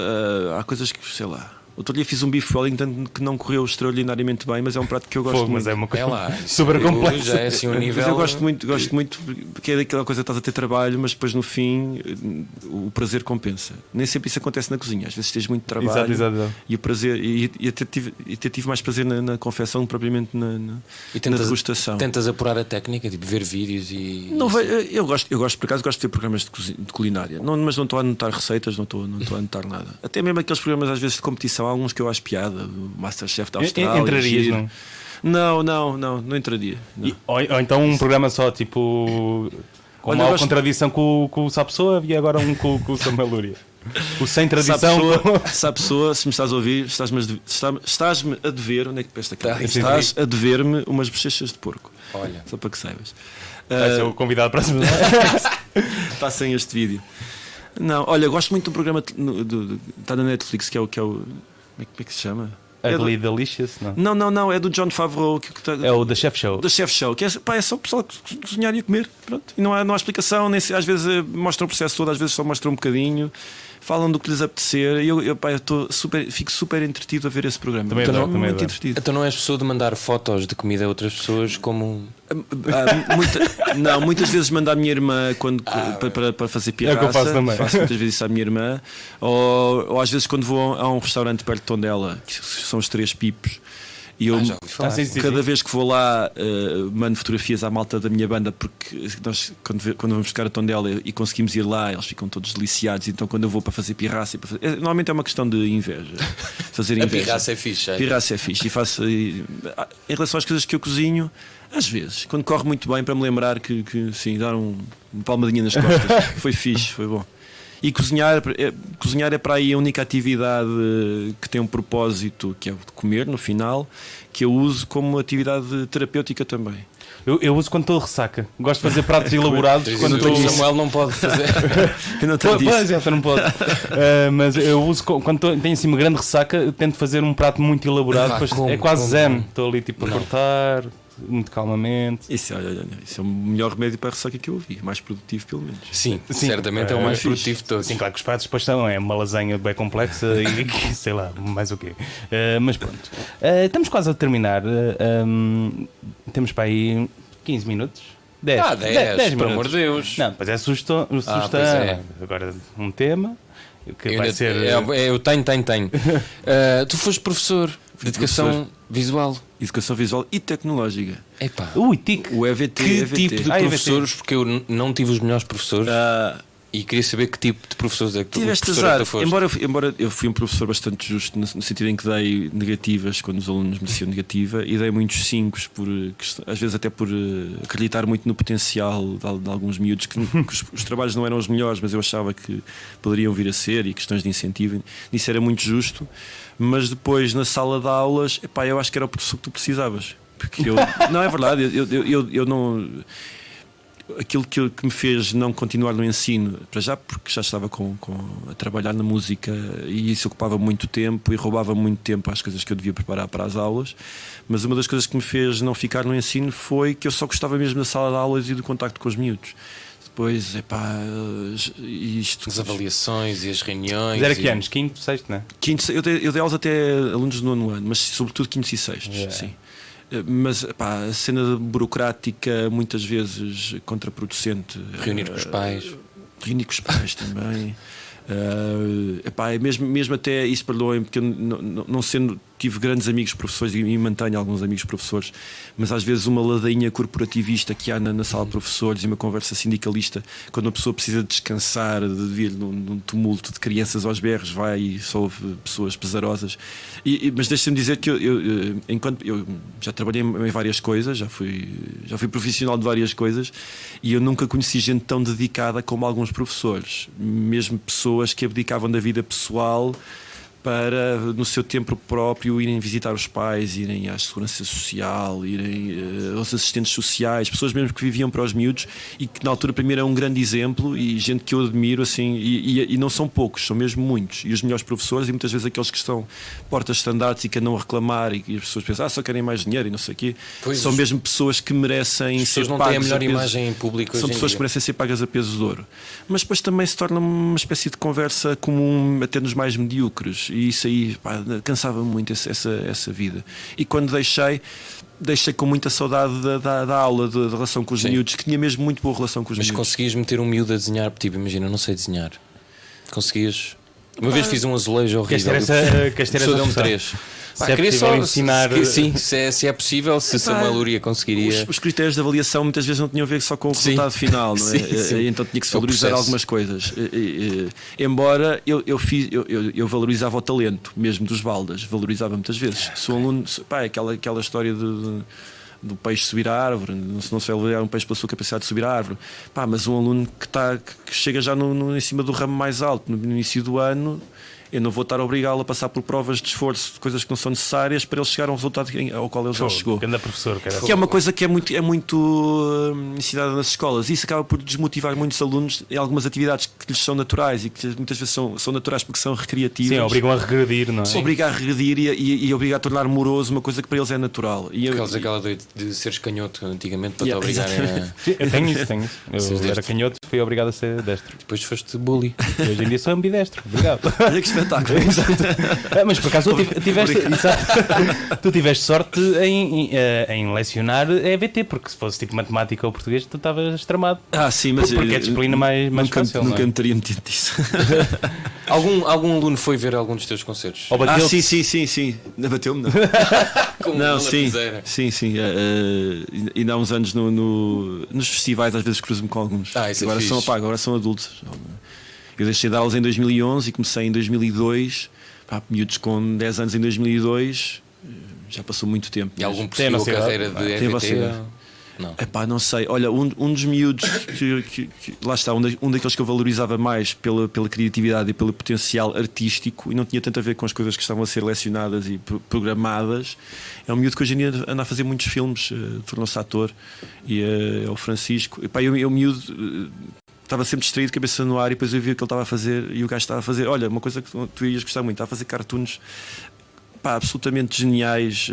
Há coisas que, sei lá. Outro dia fiz um bife Wellington que não correu extraordinariamente bem, mas é um prato que eu gosto muito. Mas é uma coisa lá, super complexa. Já é assim um nível. Mas eu gosto muito porque é daquela coisa que estás a ter trabalho, mas depois no fim o prazer compensa. Nem sempre isso acontece na cozinha. Às vezes tens muito trabalho. Exato. E o prazer, e até tive mais prazer na confecção propriamente na degustação. Tentas apurar a técnica, tipo ver vídeos e. Não, eu gosto, por acaso, gosto de ter programas de culinária, mas não estou a anotar receitas, não estou a anotar nada. Até mesmo aqueles programas às vezes de competição, há alguns que eu acho piada, o Masterchef da Austrália. Entrarias, não? Não entraria. Não. Ou então um programa só, tipo. Com Olha, uma contradição com o Sapessoa e agora um com o Samuel Lúria. O sem tradição. Pessoa, se me estás a ouvir, estás-me a dever. Onde é que peste aqui? Sim, Estás a dever-me umas bochechas de porco. Olha. Só para que saibas. Vai ser o convidado para a próxima. Passem este vídeo. Não, olha, gosto muito do programa está na Netflix, que é o. Como é que se chama? Ugly Delicious? Não. Não, é do Jon Favreau. É o The Chef Show. Da Chef Show, que é só o pessoal cozinhar e a comer. Pronto. E não há explicação, nem às vezes mostra o processo todo, às vezes só mostra um bocadinho. Falam do que lhes apetecer. E eu fico super entretido a ver esse programa. Também Estou adoro. muito entretido. Então não és pessoa de mandar fotos de comida a outras pessoas como. Muitas vezes mando à minha irmã para fazer pirraça. É o que eu faço também. Faço muitas vezes isso à minha irmã. Ou às vezes quando vou a um restaurante perto de Tondela, que são os Três Pipos. E eu, Já ouvi falar. sim. cada vez que vou lá, mando fotografias à malta da minha banda, porque nós, quando vamos buscar a Tondela e conseguimos ir lá, eles ficam todos deliciados. Então, quando eu vou para fazer pirraça, normalmente é uma questão de inveja. Fazer A inveja. pirraça é fixe. Pirraça é fixe. Em relação às coisas que eu cozinho, às vezes, quando corre muito bem, para me lembrar que sim, dar uma palmadinha nas costas. Foi fixe, foi bom. E cozinhar é para aí a única atividade que tem um propósito, que é o de comer no final, que eu uso como atividade terapêutica também. Eu uso quando estou de ressaca. Gosto de fazer pratos elaborados quando estou. O Samuel não pode fazer. Eu não tenho disso. Pois, não pode. Mas eu uso quando tenho assim uma grande ressaca, eu tento fazer um prato muito elaborado. Depois é quase zen. Estou ali tipo a cortar, muito calmamente. Isso é o melhor remédio para a ressaca que eu ouvi. Mais produtivo, pelo menos. Sim, certamente é o mais produtivo de todos. Sim, claro que os pratos depois são uma lasanha bem complexa e sei lá, mais o quê. Mas pronto. Estamos quase a terminar. Temos para aí 15 minutos. 10. 10, pelo amor de Deus. Não, pois é sugestão. pois é. Agora, um tema que vai Eu, ser. eu tenho. Tu foste professor de educação visual. Educação visual e tecnológica. Epá, Ui, TIC. O EVT. que EVT. tipo de professores? Porque eu não tive os melhores professores e queria saber que tipo de professores é que tu, Tiveste professor é que tu azar, foste. embora eu fui um professor bastante justo no sentido em que dei negativas quando os alunos mereciam negativa e dei muitos 5 às vezes até por acreditar muito no potencial de alguns miúdos que os trabalhos não eram os melhores, mas eu achava que poderiam vir a ser e questões de incentivo, nisso era muito justo. Mas depois na sala de aulas, epá, eu acho que era o professor que tu precisavas, porque eu não é verdade, eu não. Aquilo que me fez não continuar no ensino, para já porque já estava a trabalhar na música e isso ocupava muito tempo e roubava muito tempo às coisas que eu devia preparar para as aulas, mas uma das coisas que me fez não ficar no ensino foi que eu só gostava mesmo da sala de aulas e do contacto com os miúdos. Depois, isto... As avaliações e as reuniões. Era que anos? Quinto, sexto, não é? Eu dei aulas até alunos do 9º ano, mas sobretudo quintos e sextos, sim. Mas a cena burocrática muitas vezes contraproducente. Reunir com os pais. Reunir com os pais também. Mesmo até isso, perdoem, porque eu não sendo, tive grandes amigos professores e mantenho alguns amigos professores, mas às vezes uma ladainha corporativista que há na sala de professores e uma conversa sindicalista, quando a pessoa precisa descansar de vir num tumulto de crianças aos berros, vai e só ouve pessoas pesarosas. Mas deixa-me dizer que enquanto eu já trabalhei em várias coisas, já fui profissional de várias coisas e eu nunca conheci gente tão dedicada como alguns professores, mesmo pessoas que abdicavam da vida pessoal para, no seu tempo próprio, irem visitar os pais, irem à segurança social, irem aos assistentes sociais, pessoas mesmo que viviam para os miúdos e que na altura primeiro é um grande exemplo e gente que eu admiro assim, e não são poucos, são mesmo muitos, e os melhores professores e muitas vezes aqueles que estão portas-estandartes e que andam a reclamar e as pessoas pensam, só querem mais dinheiro e não sei o quê, são mesmo pessoas que merecem ser pagas. As pessoas não têm a melhor imagem em público. São pessoas que merecem ser pagas a peso de ouro, mas depois também se torna uma espécie de conversa comum até nos mais medíocres. E isso aí, cansava muito essa vida. E quando deixei com muita saudade da aula, da relação com os miúdos, que tinha mesmo muito boa relação com os miúdos. Mas conseguias meter um miúdo a desenhar? Tipo, imagina, eu não sei desenhar. Conseguias? Uma vez fiz um azulejo horrível. Casteira deu-me 3. Queria só ensinar. Sim, se é possível, se Samuel Luria conseguiria. Os critérios de avaliação muitas vezes não tinham a ver só com o resultado final, não é? Sim. Então tinha que se valorizar algumas coisas. Embora eu valorizava o talento, mesmo dos baldas, valorizava muitas vezes. Sou aluno, aquela história do peixe subir à árvore, não se vai avaliar um peixe pela sua capacidade de subir à árvore. Mas um aluno que chega já em cima do ramo mais alto, no início do ano, eu não vou estar a obrigá-lo a passar por provas de esforço, de coisas que não são necessárias para ele chegar a um resultado ao qual ele já chegou. Que é uma coisa que é muito ensinada nas escolas. Isso acaba por desmotivar muitos alunos em algumas atividades que lhes são naturais e que muitas vezes são naturais porque são recreativas. Sim, obrigam a regredir, não é? Obriga a regredir e obriga a tornar moroso uma coisa que para eles é natural. Aquela de seres canhoto antigamente para te obrigarem a. Eu tenho isso. Eu era canhoto, fui obrigado a ser destro. Depois foste bully. Hoje em dia sou ambidestro. Obrigado. Olha que espetáculo. Mas por acaso tu tiveste sorte em lecionar EVT, porque se fosse tipo matemática ou português, tu estavas tramado. Sim, mas porque é a disciplina mais fácil. Nunca me teria metido disso. Algum aluno foi ver algum dos teus concertos? Sim. Bateu-me, não? Não, sim. E há uns anos nos festivais, às vezes cruzo-me com alguns. Agora são adultos. Eu deixei de dar aulas em 2011 e comecei em 2002. Miúdos com 10 anos em 2002, já passou muito tempo. E algum perseguiu a carreira de EVT? Não. Não sei. Olha, um dos miúdos que lá está, um daqueles que eu valorizava mais pela criatividade e pelo potencial artístico e não tinha tanto a ver com as coisas que estavam a ser lecionadas e programadas, é um miúdo que hoje em dia anda a fazer muitos filmes, tornou-se ator, e é o Francisco. Eu miúdo estava sempre distraído, cabeça no ar, e depois eu vi o que ele estava a fazer e o gajo estava a fazer, olha, uma coisa que tu ias gostar muito, estava a fazer cartoons absolutamente geniais,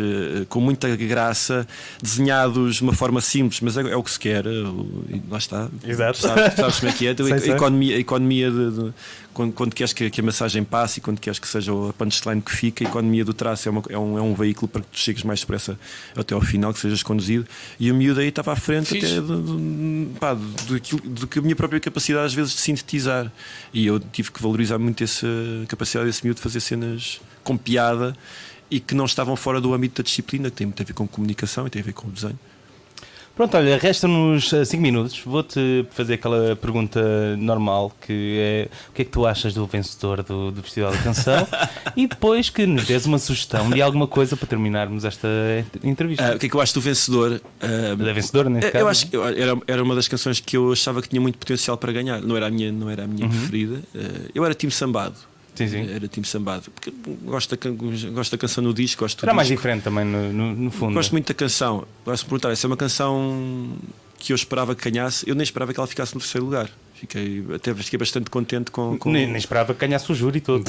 com muita graça, desenhados de uma forma simples, mas é o que se quer. Lá está. Exato. Sabes como é que é? Sei. A economia quando queres que a massagem passe e quando queres que seja a punchline que fica, a economia do traço é um veículo para que tu chegues mais depressa até ao final, que sejas conduzido. E o miúdo aí estava à frente até do que a minha própria capacidade às vezes de sintetizar. E eu tive que valorizar muito essa capacidade desse miúdo de fazer cenas com piada e que não estavam fora do âmbito da disciplina, que tem muito a ver com comunicação e tem a ver com o desenho. Pronto, olha, resta-nos 5 minutos. Vou-te fazer aquela pergunta normal, que é: o que é que tu achas do vencedor do Festival da Canção? E depois que nos des uma sugestão de alguma coisa para terminarmos esta entrevista. O que é que eu acho do vencedor? Da vencedora, neste caso. Eu acho que era uma das canções que eu achava que tinha muito potencial para ganhar. Não era a minha preferida. Eu era time Sambado. Sim. Era time Sambado. Porque gosto da canção no disco. Gosto do Era mais disco. diferente também, no fundo. Gosto muito da canção. Gosto de perguntar, essa é uma canção que eu esperava que ganhasse. Eu nem esperava que ela ficasse no terceiro lugar. Fiquei bastante contente com... Nem esperava que ganhasse o júri todo.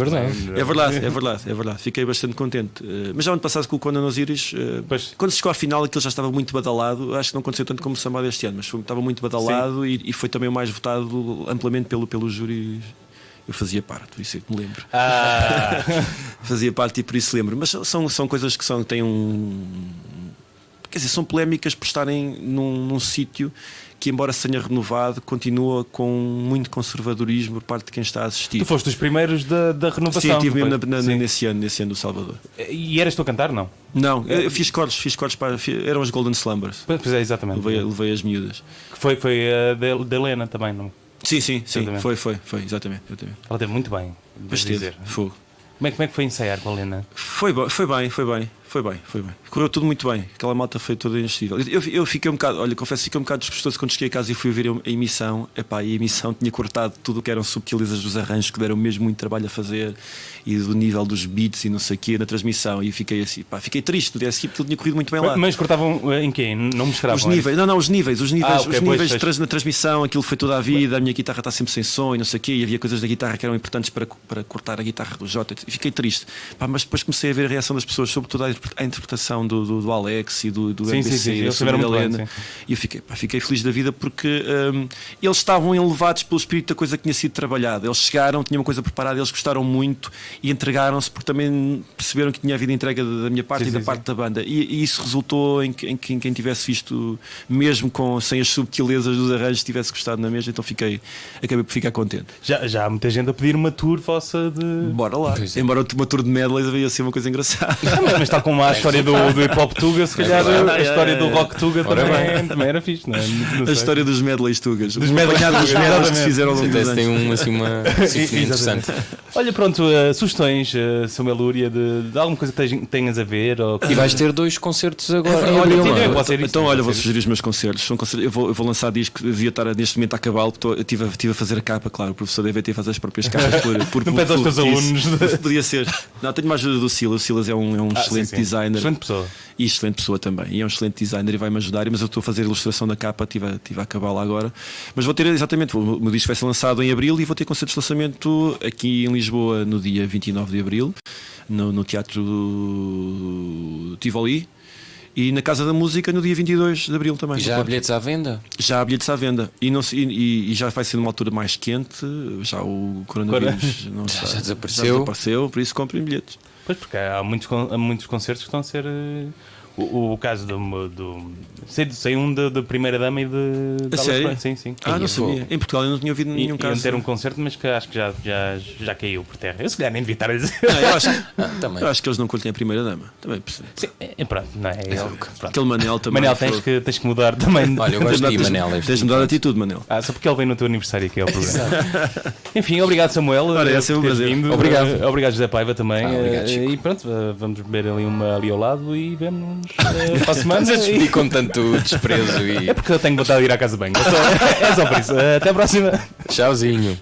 É verdade. Fiquei bastante contente. Mas já ano passado com o Conan Osiris, quando se chegou à final, aquilo já estava muito badalado. Acho que não aconteceu tanto como o Sambado este ano, mas estava muito badalado e foi também o mais votado amplamente pelo júri. Eu fazia parte, por isso é que me lembro. Fazia parte e por isso lembro. Mas são coisas que têm quer dizer, são polémicas por estarem num sítio que, embora se tenha renovado, continua com muito conservadorismo por parte de quem está a assistir. Tu foste dos primeiros da renovação. Sim, estive mesmo nesse ano do Salvador. E eras tu a cantar, não? Não, eu fiz cortes eram as Golden Slumbers. Pois é, exatamente. Levei as miúdas. Que foi a da Helena também, não? Sim, foi, exatamente. Ela teve muito bem, Mas dizer. Fogo. Como é que foi ensaiar com a Helena? Foi bem. Correu tudo muito bem. Aquela malta foi toda insistível. Eu fiquei um bocado, confesso, fiquei um bocado desgostoso quando cheguei a casa e fui ver a emissão. E a emissão tinha cortado tudo o que eram subtilezas dos arranjos, que deram mesmo muito trabalho a fazer, e do nível dos beats e não sei o quê na transmissão. E fiquei assim, fiquei triste. No dia seguinte aquilo tinha corrido muito bem lá. Mas cortavam em quê? Não mostravam? Os níveis, os níveis pois. Na transmissão, aquilo foi toda a vida. A minha guitarra está sempre sem som e não sei o quê. E havia coisas da guitarra que eram importantes para cortar a guitarra do Jota. E fiquei triste. Mas depois comecei a ver a reação das pessoas, sobretudo a interpretação do Alex e do MBC, eles sobre a Helena. E eu fiquei feliz da vida porque eles estavam elevados pelo espírito da coisa que tinha sido trabalhada. Eles chegaram, tinham uma coisa preparada, eles gostaram muito e entregaram-se porque também perceberam que tinha havido entrega da minha parte e da parte da banda. E isso resultou em quem tivesse visto, mesmo sem as subtilezas dos arranjos, tivesse gostado na mesma. Então acabei por ficar contente. Já há muita gente a pedir uma tour vossa de... Bora lá. Embora uma tour de medleys ia ser uma coisa engraçada. Mas tal como a história do hip hop Tuga, se calhar a história do rock Tuga também era fixe, não é? A história dos medleys Tugas. Dos medleys que se fizeram ao longo dos anos. Tem uma interessante. Olha, pronto, sugestões, Samuel Lúria, de alguma coisa que tenhas a ver? E vais ter 2 concertos agora. Olha, vou sugerir os meus concertos. Eu vou lançar disco, devia estar neste momento a acabá-lo, porque eu estive a fazer a capa, claro. O professor deve ter fazer as próprias capas por não pede aos teus alunos. Podia ser. Não, tenho uma ajuda do Silas. O Silas é um excelente designer. Excelente pessoa. E excelente pessoa também. E é um excelente designer e vai-me ajudar. Mas eu estou a fazer a ilustração da capa, estive a acabá-la agora. Mas vou ter exatamente. O meu disco vai ser lançado em abril e vou ter concertos de lançamento aqui em Lisboa no dia 29 de abril, no Teatro Tivoli. E na Casa da Música no dia 22 de abril também. E já há bilhetes à venda? Já há bilhetes à venda. E já vai ser numa altura mais quente. Já o coronavírus já desapareceu. Por isso comprem bilhetes. Pois, porque há muitos concertos que estão a ser... O caso sei um da primeira dama e de... A sério? Sim. Não sabia. Em Portugal eu não tinha ouvido nenhum caso. Iam ter um concerto, mas que acho que já caiu por terra. Eu se calhar nem devia estar a dizer. Eu acho que eles não curtem a primeira dama. Também percebo. Sim, pronto, não é? Aquele Manel também. Manel, tens que mudar também. Olha, eu gosto de Manel. Tens de mudar de atitude, Manel. Só porque ele vem no teu aniversário, que é o problema. Enfim, obrigado, Samuel. É sempre um prazer. Obrigado, José Paiva também. Obrigado, Chico. E pronto, vamos beber ali ao lado e vemos para a semana. E com tanto desprezo É porque eu tenho vontade de ir à casa de banho. É só por isso. Até a próxima. Tchauzinho.